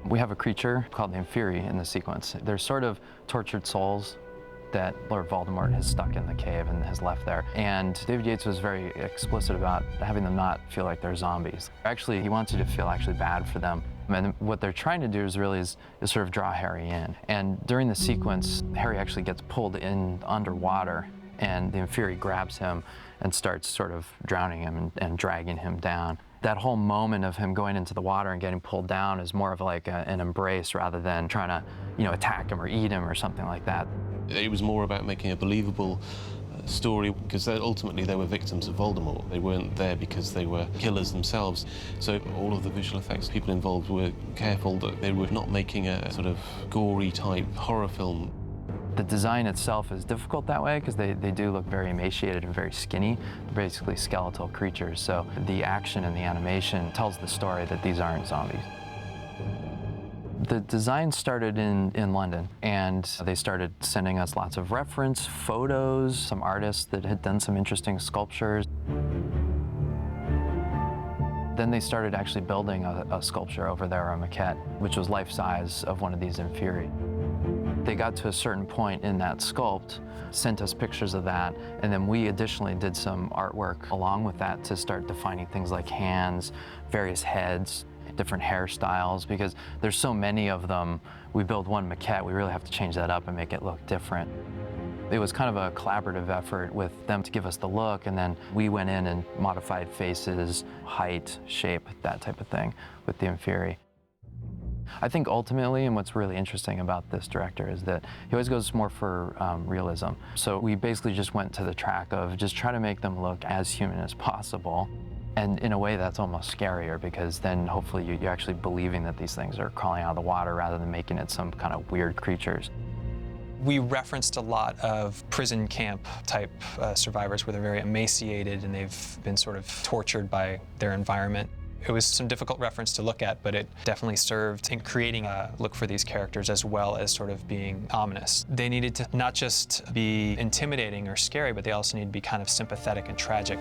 We have a creature called the Inferiusy in the sequence. They're sort of tortured souls that Lord Voldemort has stuck in the cave and has left there. And David Yates was very explicit about having them not feel like they're zombies. Actually, he wants you to feel actually bad for them. And what they're trying to do is really is sort of draw Harry in. And during the sequence, Harry actually gets pulled in underwater, and the Inferiusy grabs him and starts sort of drowning him and dragging him down. That whole moment of him going into the water and getting pulled down is more of like an embrace rather than trying to, attack him or eat him or something like that. It was more about making a believable story, because ultimately they were victims of Voldemort. They weren't there because they were killers themselves. So all of the visual effects people involved were careful that they were not making a sort of gory type horror film. The design itself is difficult that way because they do look very emaciated and very skinny. They're basically skeletal creatures. So the action and the animation tells the story that these aren't zombies. The design started in London, and they started sending us lots of reference photos, some artists that had done some interesting sculptures. Then they started actually building a sculpture over there, a maquette, which was life-size of one of these Inferiusy. They got to a certain point in that sculpt, sent us pictures of that, and then we additionally did some artwork along with that to start defining things like hands, various heads, different hairstyles, because there's so many of them. We build one maquette, we really have to change that up and make it look different. It was kind of a collaborative effort with them to give us the look, and then we went in and modified faces, height, shape, that type of thing with the Inferiusy. I think ultimately, and what's really interesting about this director is that he always goes more for realism. So we basically just went to the track of just try to make them look as human as possible. And in a way, that's almost scarier, because then hopefully you're actually believing that these things are crawling out of the water rather than making it some kind of weird creatures. We referenced a lot of prison camp type survivors where they're very emaciated and they've been sort of tortured by their environment. It was some difficult reference to look at, but it definitely served in creating a look for these characters as well as sort of being ominous. They needed to not just be intimidating or scary, but they also need to be kind of sympathetic and tragic.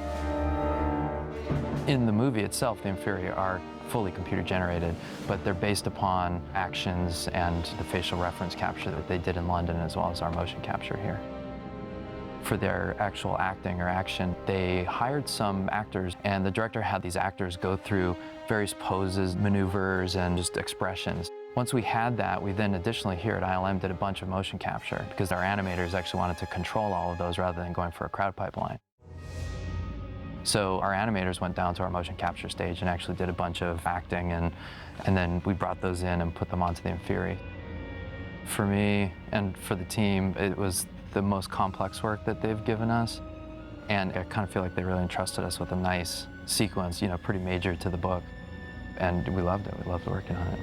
In the movie itself, the Inferiusy are fully computer generated, but they're based upon actions and the facial reference capture that they did in London, as well as our motion capture here. For their actual acting or action, they hired some actors, and the director had these actors go through various poses, maneuvers, and just expressions. Once we had that, we then additionally here at ILM did a bunch of motion capture, because our animators actually wanted to control all of those rather than going for a crowd pipeline. So our animators went down to our motion capture stage and actually did a bunch of acting, and then we brought those in and put them onto the Inferiusy. For me and for the team, it was the most complex work that they've given us, and I kind of feel like they really entrusted us with a nice sequence, pretty major to the book, and we loved it. We loved working on it.